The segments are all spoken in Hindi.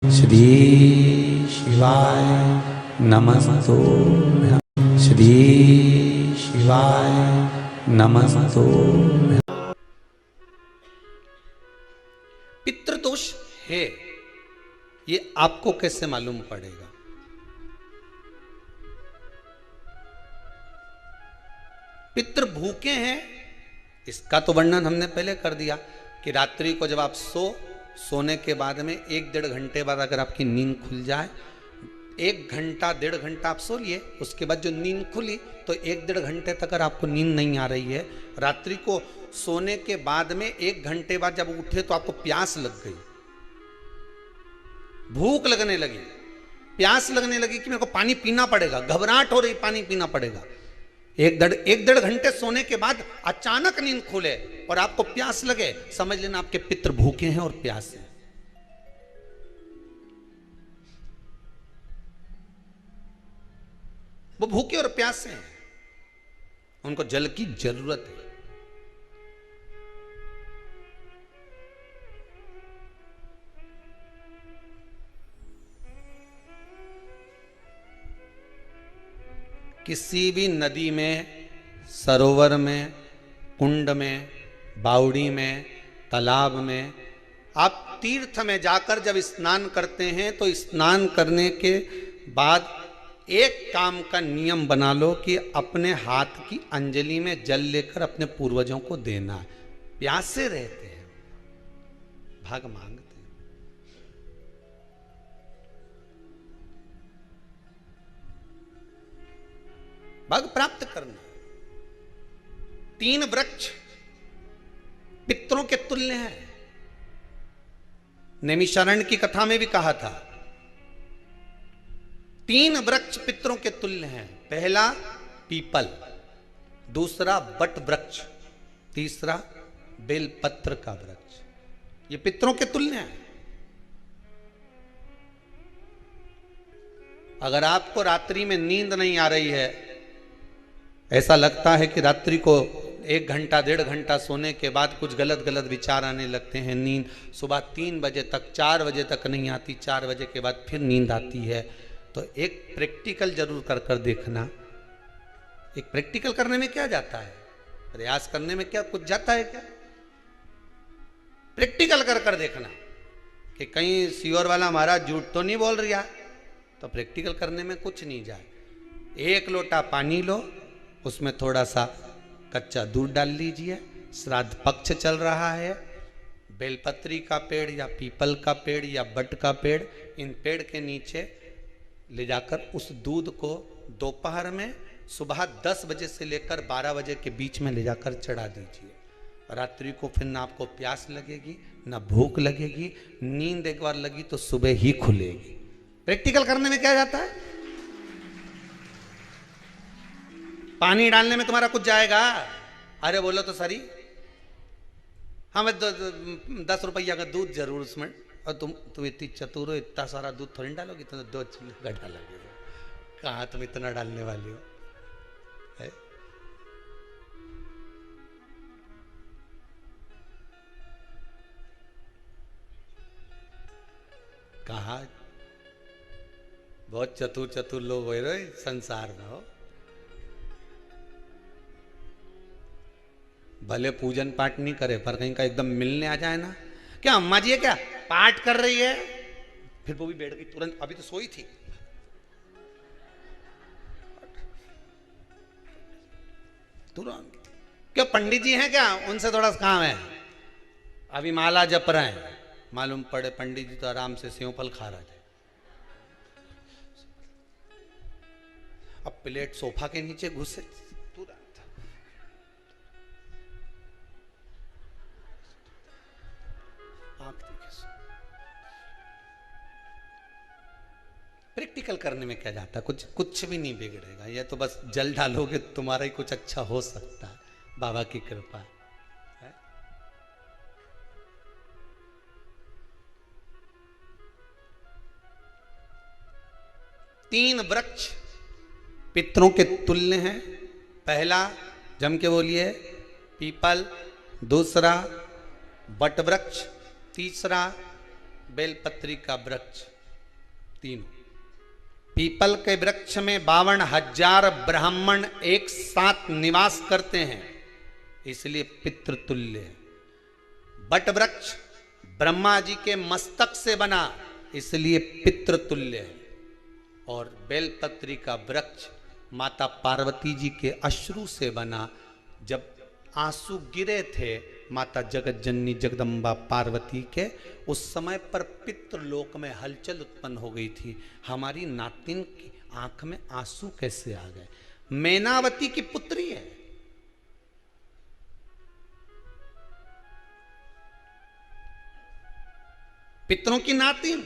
श्री शिवाय नमस्तो। श्री शिवाय नमस्तो। पितृदोष है ये आपको कैसे मालूम पड़ेगा? पितृ भूखे हैं इसका तो वर्णन हमने पहले कर दिया कि रात्रि को जब आप सोने के बाद में 1-1.5 घंटे बाद अगर आपकी नींद खुल जाए, 1 घंटा 1.5 घंटा आप सो लिए, उसके बाद जो नींद खुली तो 1-1.5 घंटे तक अगर आपको नींद नहीं आ रही है, रात्रि को सोने के बाद में 1 घंटे बाद जब उठे तो आपको प्यास लग गई, भूख लगने लगी, प्यास लगने लगी कि मेरे को पानी पीना पड़ेगा, घबराहट हो रही, पानी पीना पड़ेगा। 1-1.5 घंटे सोने के बाद अचानक नींद खुले और आपको प्यास लगे, समझ लेना आपके पितृ भूखे हैं और प्यास है। वो भूखे और प्यास हैं, उनको जल की जरूरत है। किसी भी नदी में, सरोवर में, कुंड में, बावड़ी में, तालाब में, आप तीर्थ में जाकर जब स्नान करते हैं तो स्नान करने के बाद एक काम का नियम बना लो कि अपने हाथ की अंजलि में जल लेकर अपने पूर्वजों को देना है। प्यासे रहते हैं, भाग मांगते हैं। भाग प्राप्त करना। 3 वृक्ष पितरों के तुल्य हैं। नैमिषारण्य की कथा में भी कहा था 3 वृक्ष पितरों के तुल्य हैं। पहला पीपल, दूसरा बट वृक्ष, तीसरा बेलपत्र का वृक्ष। ये पितरों के तुल्य हैं। अगर आपको रात्रि में नींद नहीं आ रही है, ऐसा लगता है कि रात्रि को 1 घंटा 1.5 घंटा सोने के बाद कुछ गलत गलत विचार आने लगते हैं, नींद सुबह 3 बजे तक 4 बजे तक नहीं आती, 4 बजे के बाद फिर नींद आती है, तो एक प्रैक्टिकल जरूर कर कर देखना। एक प्रैक्टिकल करने में क्या जाता है, प्रयास करने में क्या कुछ जाता है क्या? प्रैक्टिकल कर कर देखना कि कहीं सियोर वाला महाराज झूठ तो नहीं बोल रहा, तो प्रैक्टिकल करने में कुछ नहीं जाए। 1 लोटा पानी लो, उसमें थोड़ा सा कच्चा दूध डाल लीजिए, श्राद्ध पक्ष चल रहा है, बेलपत्री का पेड़ या पीपल का पेड़ या बट का पेड़, इन पेड़ के नीचे ले जाकर उस दूध को दोपहर में सुबह 10 बजे से लेकर 12 बजे के बीच में ले जाकर चढ़ा दीजिए। रात्रि को फिर ना आपको प्यास लगेगी, ना भूख लगेगी, नींद एक बार लगी तो सुबह ही खुलेगी। प्रैक्टिकल करने में क्या जाता है? पानी डालने में तुम्हारा कुछ जाएगा? अरे बोलो तो सरी, हमें 10 रुपया का दूध जरूर उसमें, और तुम इतनी चतुर हो, इतना सारा दूध थोड़ी डालोगी, तो 2 चीज़ डालोगे। कहाँ तुम इतना डालने वाली हो है? कहा बहुत चतुर चतुर लोग हो रहे संसार में हो। भले पूजन पाठ नहीं करे, पर कहीं का एकदम मिलने आ जाए ना, क्या अम्मा जी है क्या, पाठ कर रही है, फिर वो भी बैठ गई तुरंत, अभी तो सोई थी, तुरंत। क्या पंडित जी हैं क्या, उनसे थोड़ा काम है, अभी माला जप रहे हैं, मालूम पड़े पंडित जी तो आराम से सेव फल खा रहे थे। अब प्लेट सोफा के नीचे घुसे, प्रैक्टिकल करने में क्या जाता, कुछ भी नहीं बिगड़ेगा। ये तो बस जल डालोगे तुम्हारा ही कुछ अच्छा हो सकता है, बाबा की कृपा है। 3 वृक्ष पितरों के तुल्य हैं। पहला जम के बोलिए पीपल, दूसरा बट वृक्ष, तीसरा बेलपत्री का वृक्ष, तीनों। पीपल के वृक्ष में 52,000 ब्राह्मण एक साथ निवास करते हैं, इसलिए पितृतुल्य है। बट वृक्ष ब्रह्मा जी के मस्तक से बना, इसलिए पितृतुल्य है। और बेलपत्री का वृक्ष माता पार्वती जी के अश्रु से बना। जब आंसू गिरे थे माता जगत जननी जगदम्बा पार्वती के, उस समय पर पितृलोक में हलचल उत्पन्न हो गई थी। हमारी नातिन की आंख में आंसू कैसे आ गए? मैनावती की पुत्री है, पितरों की नातिन,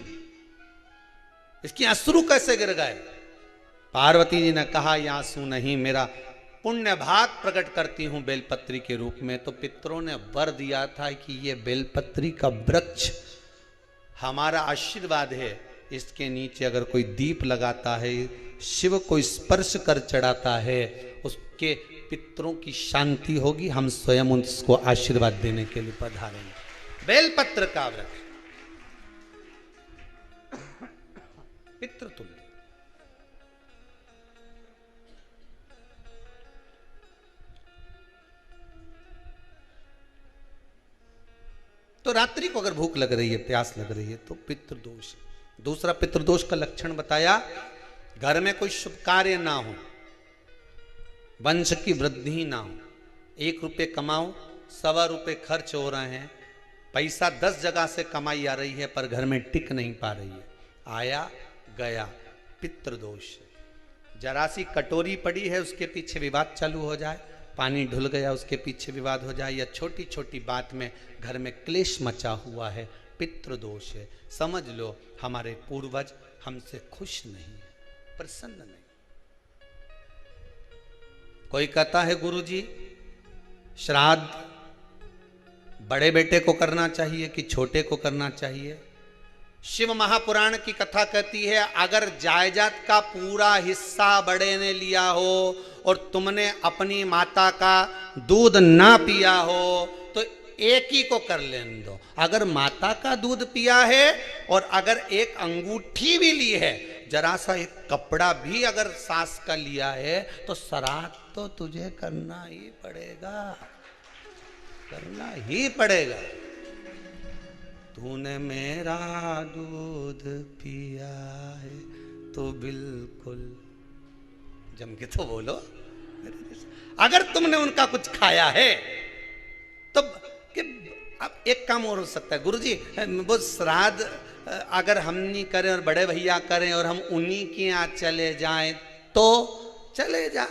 इसकी अश्रु कैसे गिर गए? पार्वती जी ने कहा ये आंसू नहीं, मेरा पुण्य भाग प्रकट करती हूं बेलपत्री के रूप में। तो पितरों ने वर दिया था कि ये बेलपत्री का वृक्ष हमारा आशीर्वाद है, इसके नीचे अगर कोई दीप लगाता है, शिव को स्पर्श कर चढ़ाता है, उसके पितरों की शांति होगी। हम स्वयं उसको आशीर्वाद देने के लिए पधारेंगे। बेलपत्र का वृक्ष पितृतुल्य। तो रात्रि को अगर भूख लग रही है, प्यास लग रही है, तो पितृदोष है। दूसरा पितृदोष का लक्षण बताया, घर में कोई शुभ कार्य ना हो, वंश की वृद्धि ना हो। 1 रुपये कमाओ, 1.25 रुपये खर्च हो रहे हैं, पैसा 10 जगह से कमाई आ रही है पर घर में टिक नहीं पा रही है, आया गया, पितृदोष है। जरा सी कटोरी पड़ी है, उसके पीछे विवाद चालू हो जाए, पानी ढुल गया उसके पीछे विवाद हो जाए, या छोटी छोटी बात में घर में क्लेश मचा हुआ है, पितृदोष है। समझ लो हमारे पूर्वज हमसे खुश नहीं है, प्रसन्न नहीं। कोई कहता है गुरुजी श्राद्ध बड़े बेटे को करना चाहिए कि छोटे को करना चाहिए? शिव महापुराण की कथा कहती है, अगर जायदाद का पूरा हिस्सा बड़े ने लिया हो और तुमने अपनी माता का दूध ना पिया हो तो एक ही को कर लेने दो। अगर माता का दूध पिया है और अगर एक अंगूठी भी ली है, जरा सा एक कपड़ा भी अगर सास का लिया है, तो श्राद्ध तो तुझे करना ही पड़ेगा, करना ही पड़ेगा। तूने मेरा दूध पिया है तो बिल्कुल जम के तो बोलो। अगर तुमने उनका कुछ खाया है तो अब एक काम और हो सकता है, गुरुजी वो श्राद्ध अगर हम नहीं करें और बड़े भैया करें और हम उन्हीं के यहाँ चले जाएं तो चले जा,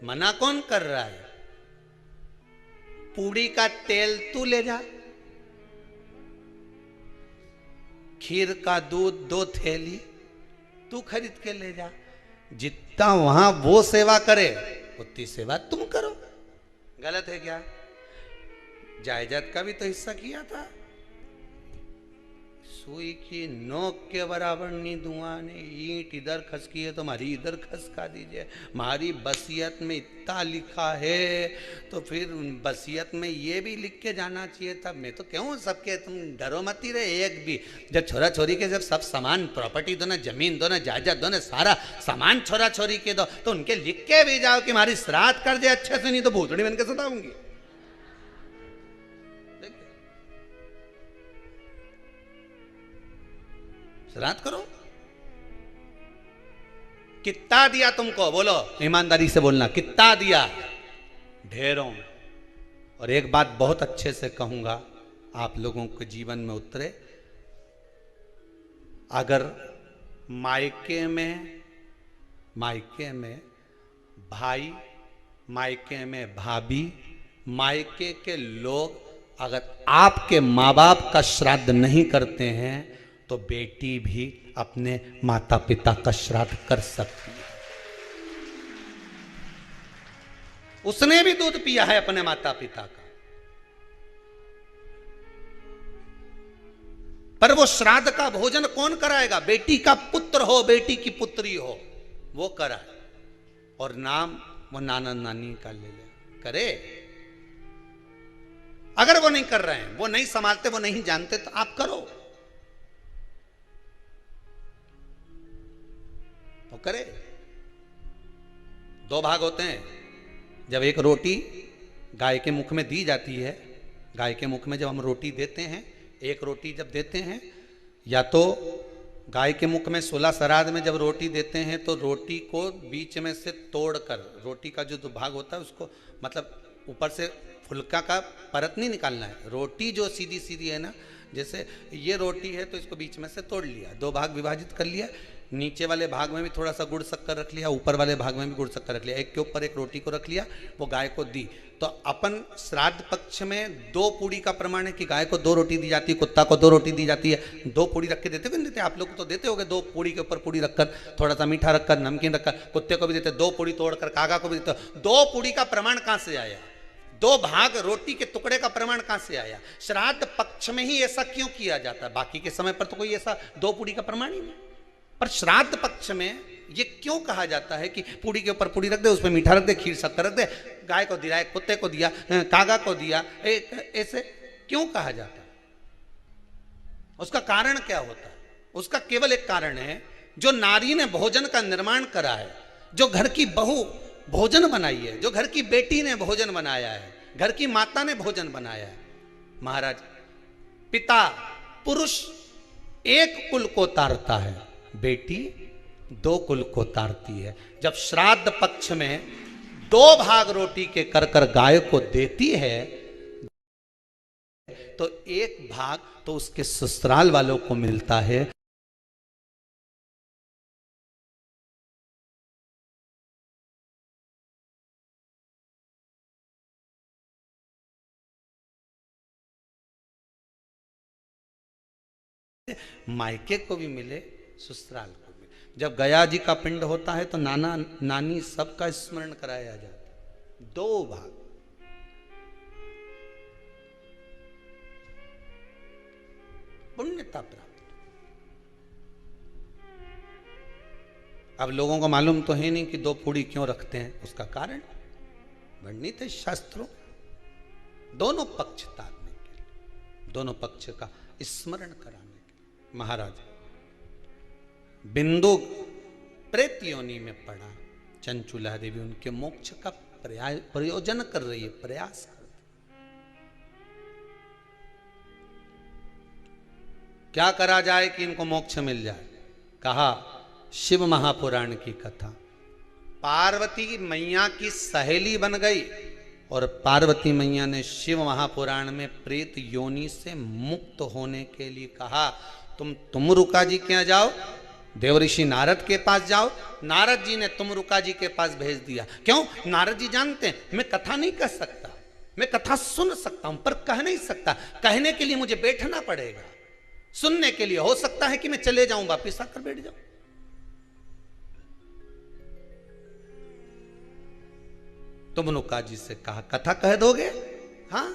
मना कौन कर रहा है? पूड़ी का तेल तू ले जा, खीर का दूध 2 थैली तू खरीद के ले जा। जितना वहां वो सेवा करे उतनी सेवा तुम करो। गलत है क्या? जायदाद का भी तो हिस्सा किया था। सुई की नोक के बराबर नहीं धुआं ने, ईंट इधर खसकी है तो हमारी इधर खसका दीजिए। हमारी बसियत में इतना लिखा है तो फिर बसियत में ये भी लिख के जाना चाहिए था। मैं तो क्यों सबके, तुम डरो मत ही रहे एक भी। जब छोरा छोरी के जब सब सामान, प्रॉपर्टी दो ना, जमीन दो ना, जायदाद दो ना, सारा सामान छोरा छोरी के दो, तो उनके लिख के भी जाओ कि हमारी श्राद्ध कर दे अच्छे से, नहीं तो भूतड़ी बन के सताऊंगी। श्राद्ध करो। कितना दिया तुमको? बोलो, ईमानदारी से बोलना, कितना दिया? ढेरों में। और एक बात बहुत अच्छे से कहूंगा, आप लोगों के जीवन में उतरे। अगर मायके में भाई, मायके में भाभी, मायके के लोग अगर आपके माँ बाप का श्राद्ध नहीं करते हैं तो बेटी भी अपने माता पिता का श्राद्ध कर सकती है। उसने भी दूध पिया है अपने माता पिता का, पर वो श्राद्ध का भोजन कौन कराएगा? बेटी का पुत्र हो, बेटी की पुत्री हो, वो कराए। और नाम वो नाना नानी का ले ले करे। अगर वो नहीं कर रहे हैं, वो नहीं संभालते, वो नहीं जानते, तो आप करो, तो करे। दो भाग होते हैं। जब एक रोटी गाय के मुख में दी जाती है, गाय के मुख में जब हम रोटी देते हैं, एक रोटी जब देते हैं, या तो गाय के मुख में 16 श्राद्ध में जब रोटी देते हैं तो रोटी को बीच में से तोड़कर, रोटी का जो भाग होता है उसको, मतलब ऊपर से फुलका का परत नहीं निकालना है, रोटी जो सीधी सीधी है ना, जैसे ये रोटी है तो इसको बीच में से तोड़ लिया, दो भाग विभाजित कर लिया, नीचे वाले भाग में भी थोड़ा सा गुड़ शक्कर रख लिया, ऊपर वाले भाग में भी गुड़ शक्कर रख लिया, एक के ऊपर एक रोटी को रख लिया, वो गाय को दी। तो अपन श्राद्ध पक्ष में 2 पूड़ी का प्रमाण है कि गाय को 2 रोटी दी जाती है, कुत्ता को 2 रोटी दी जाती है। 2 पूड़ी रख के देते भी देते, आप लोग तो देते होगे, 2 पूड़ी के ऊपर पूड़ी रखकर, थोड़ा सा मीठा रखकर, नमकीन रखकर, कुत्ते को भी देते, 2 पूड़ी तोड़कर कागा को भी देते। 2 पूड़ी का प्रमाण कहां से आया? 2 भाग रोटी के टुकड़े का प्रमाण कहां से आया? श्राद्ध पक्ष में ही ऐसा क्यों किया जाता है? बाकी के समय पर तो कोई ऐसा 2 पूड़ी का प्रमाण ही नहीं, पर श्राद्ध पक्ष में ये क्यों कहा जाता है कि पूड़ी के ऊपर पूड़ी रख दे, उसमें मीठा रख दे, खीर शक्कर रख दे, गाय को दिया, कुत्ते को दिया, कागा को दिया, ऐसे क्यों कहा जाता है? उसका कारण क्या होता है? उसका केवल एक कारण है, जो नारी ने भोजन का निर्माण करा है, जो घर की बहू भोजन बनाई है, जो घर की बेटी ने भोजन बनाया है, घर की माता ने भोजन बनाया है। महाराज, पिता पुरुष एक कुल को तारता है, बेटी 2 कुल को तारती है। जब श्राद्ध पक्ष में 2 भाग रोटी के कर गाय को देती है, तो 1 भाग तो उसके ससुराल वालों को मिलता है। मायके को भी मिले, ससुराल को भी। जब गया जी का पिंड होता है तो नाना नानी सबका स्मरण कराया जाता है। 2 भाग, पुण्यता प्राप्त। अब लोगों को मालूम तो है नहीं कि 2 पूड़ी क्यों रखते हैं, उसका कारण वर्णित है शास्त्रों। दोनों पक्ष तारने के लिए, दोनों पक्ष का स्मरण कराने के लिए। महाराज, बिंदु प्रेत योनि में पड़ा, चंचुला देवी उनके मोक्ष का प्रयोजन कर रही है, प्रयास कर रही। क्या करा जाए कि इनको मोक्ष मिल जाए? कहा शिव महापुराण की कथा। पार्वती मैया की सहेली बन गई और पार्वती मैया ने शिव महापुराण में प्रेत योनि से मुक्त होने के लिए कहा, तुम रुका जी के यहाँ जाओ, देवऋषि नारद के पास जाओ। नारद जी ने तुमरुका जी के पास भेज दिया। क्यों? नारद जी जानते हैं मैं कथा नहीं कह सकता, मैं कथा सुन सकता हूं पर कह नहीं सकता, कहने के लिए मुझे बैठना पड़ेगा, सुनने के लिए हो सकता है कि मैं चले जाऊं, वापिस आकर बैठ जाऊं। तुमरुका जी से कहा कथा कह दोगे? हाँ,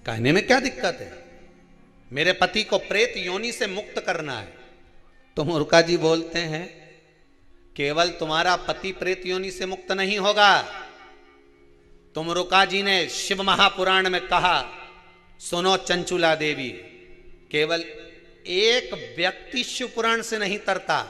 कहने में क्या दिक्कत है, मेरे पति को प्रेत योनि से मुक्त करना है। तुमरुका जी बोलते हैं केवल तुम्हारा पति प्रेत योनि से मुक्त नहीं होगा। तुमरुका जी ने शिव महापुराण में कहा, सुनो चंचुला देवी, केवल एक व्यक्ति शिव पुराण से नहीं तरता,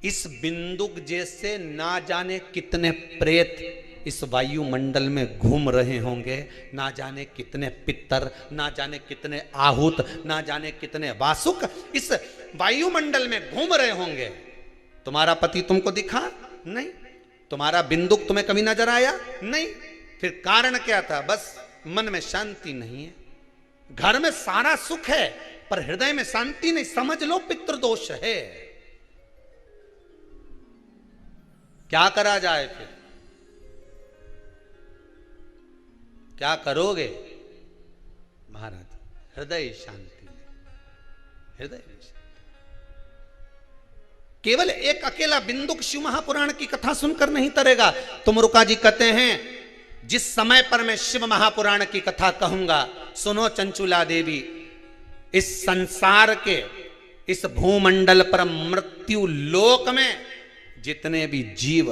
इस बिंदुक जैसे ना जाने कितने प्रेत इस वायुमंडल में घूम रहे होंगे, ना जाने कितने पितर, ना जाने कितने आहूत, ना जाने कितने वासुक इस वायुमंडल में घूम रहे होंगे। तुम्हारा पति तुमको दिखा नहीं, तुम्हारा बिंदुक तुम्हें कभी नजर आया नहीं, फिर कारण क्या था? बस मन में शांति नहीं है। घर में सारा सुख है पर हृदय में शांति नहीं, समझ लो पितृदोष है। क्या करा जाए? फिर क्या करोगे? महाराज, हृदय शांति, हृदय शांति। केवल एक अकेला बिंदुक शिव महापुराण की कथा सुनकर नहीं तरेगा। तुमरुका जी कहते हैं जिस समय पर मैं शिव महापुराण की कथा कहूंगा, सुनो चंचुला देवी, इस संसार के इस भूमंडल पर मृत्यु लोक में जितने भी जीव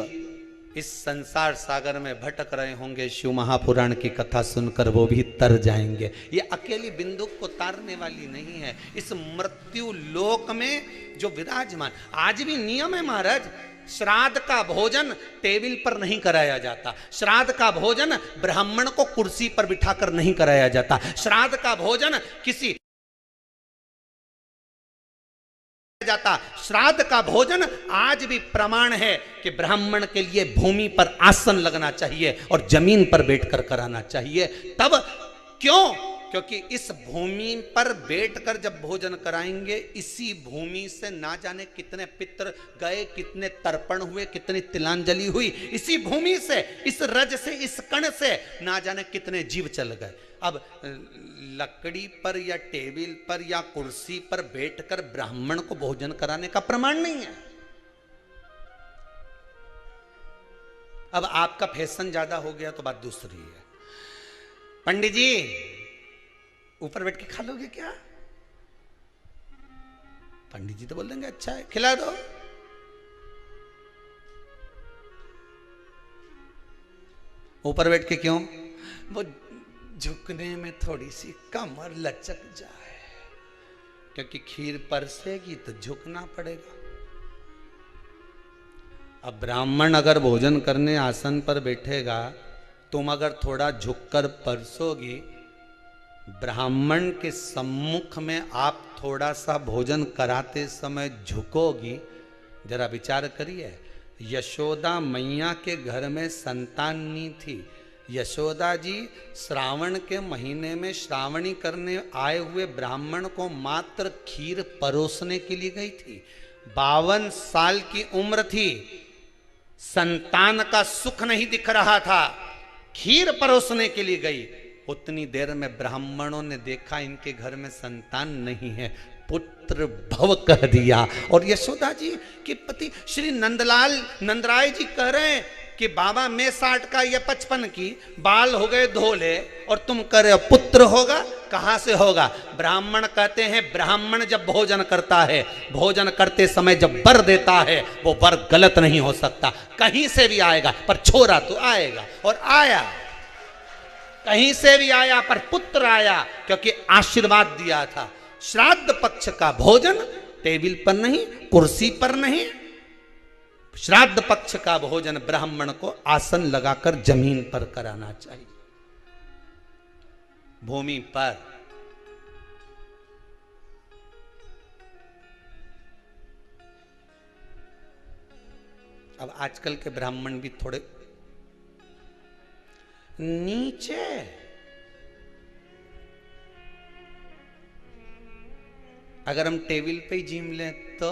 इस संसार सागर में भटक रहे होंगे, शिव महापुराण की कथा सुनकर वो भी तर जाएंगे। ये अकेली बिंदु को तारने वाली नहीं है। इस मृत्यु लोक में जो विराजमान, आज भी नियम है महाराज, श्राद्ध का भोजन टेबल पर नहीं कराया जाता। श्राद्ध का भोजन ब्राह्मण को कुर्सी पर बिठाकर नहीं कराया जाता। श्राद्ध का भोजन किसी जाता। श्राद्ध का भोजन आज भी प्रमाण है कि ब्राह्मण के लिए भूमि पर आसन लगना चाहिए और जमीन पर बैठकर कराना चाहिए। तब क्यों? क्योंकि इस भूमि पर बैठकर जब भोजन कराएंगे, इसी भूमि से ना जाने कितने पितृ गए, कितने तर्पण हुए, कितनी तिलांजलि हुई, इसी भूमि से, इस रज से, इस कण से ना जाने कितने जीव चल गए। अब लकड़ी पर या टेबल पर या कुर्सी पर बैठकर ब्राह्मण को भोजन कराने का प्रमाण नहीं है। अब आपका फैशन ज्यादा हो गया तो बात दूसरी है। पंडित जी ऊपर बैठ के खा लोगे क्या? पंडित जी तो बोल देंगे अच्छा है, खिला दो। ऊपर बैठ के क्यों? वो झुकने में थोड़ी सी कमर लचक जाए, क्योंकि खीर परसेगी तो झुकना पड़ेगा। अब ब्राह्मण अगर भोजन करने आसन पर बैठेगा, तुम अगर थोड़ा झुककर परसोगी, ब्राह्मण के सम्मुख में आप थोड़ा सा भोजन कराते समय झुकोगी। जरा विचार करिए, यशोदा मैया के घर में संतान नहीं थी। यशोदा जी श्रावण के महीने में श्रावणी करने आए हुए ब्राह्मण को मात्र खीर परोसने के लिए गई थी। 52 साल की उम्र थी, संतान का सुख नहीं दिख रहा था, खीर परोसने के लिए गई। उतनी देर में ब्राह्मणों ने देखा इनके घर में संतान नहीं है, पुत्र भव कह दिया। और यशोदा जी के पति श्री नंदराय जी कह रहे हैं कि बाबा मैं 60 का या 55 की, बाल हो गए धोले, और तुम कह रहे हो पुत्र होगा। कहां से होगा? ब्राह्मण कहते हैं ब्राह्मण जब भोजन करता है, भोजन करते समय जब वर देता है, वो वर गलत नहीं हो सकता, कहीं से भी आएगा, पर छोरा तो आएगा। और आया, कहीं से भी आया, पर पुत्र आया, क्योंकि आशीर्वाद दिया था। श्राद्ध पक्ष का भोजन टेबल पर नहीं, कुर्सी पर नहीं, श्राद्ध पक्ष का भोजन ब्राह्मण को आसन लगाकर जमीन पर कराना चाहिए, भूमि पर। अब आजकल के ब्राह्मण भी थोड़े नीचे, अगर हम टेबल पे ही जिम लें तो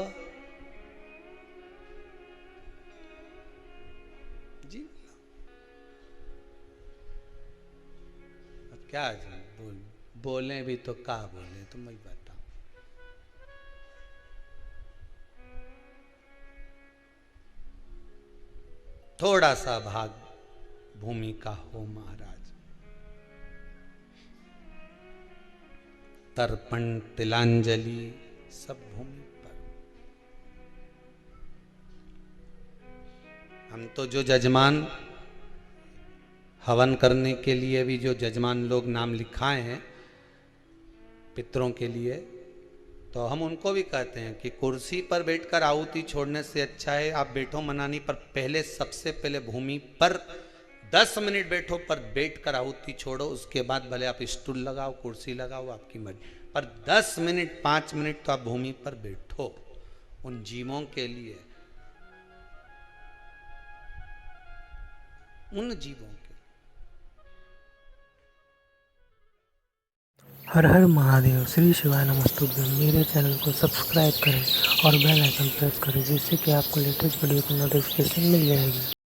जी क्या बोले भी तो क्या बोले, तुम ही बताओ। थोड़ा सा भाग भूमि का हो महाराज। तर्पण तिलांजलि सब भूमि पर। हम तो जो जजमान हवन करने के लिए भी जो जजमान लोग नाम लिखाए हैं पितरों के लिए, तो हम उनको भी कहते हैं कि कुर्सी पर बैठकर आहुति छोड़ने से अच्छा है आप बैठो मनानी पर, पहले सबसे पहले भूमि पर 10 मिनट बैठो, पर बैठकर आहुति छोड़ो। उसके बाद भले आप स्टूल लगाओ, कुर्सी लगाओ, आपकी मर्जी, पर 10 मिनट 5 मिनट तो आप भूमि पर बैठो उन जीवों के लिए, उन जीवों के। हर हर महादेव। श्री शिवाय नमस्तुभ्यं। मेरे चैनल को सब्सक्राइब करें और बेल आइकन प्रेस करें, जिससे कि आपको लेटेस्ट वीडियो की नोटिफिकेशन मिल जाएगी।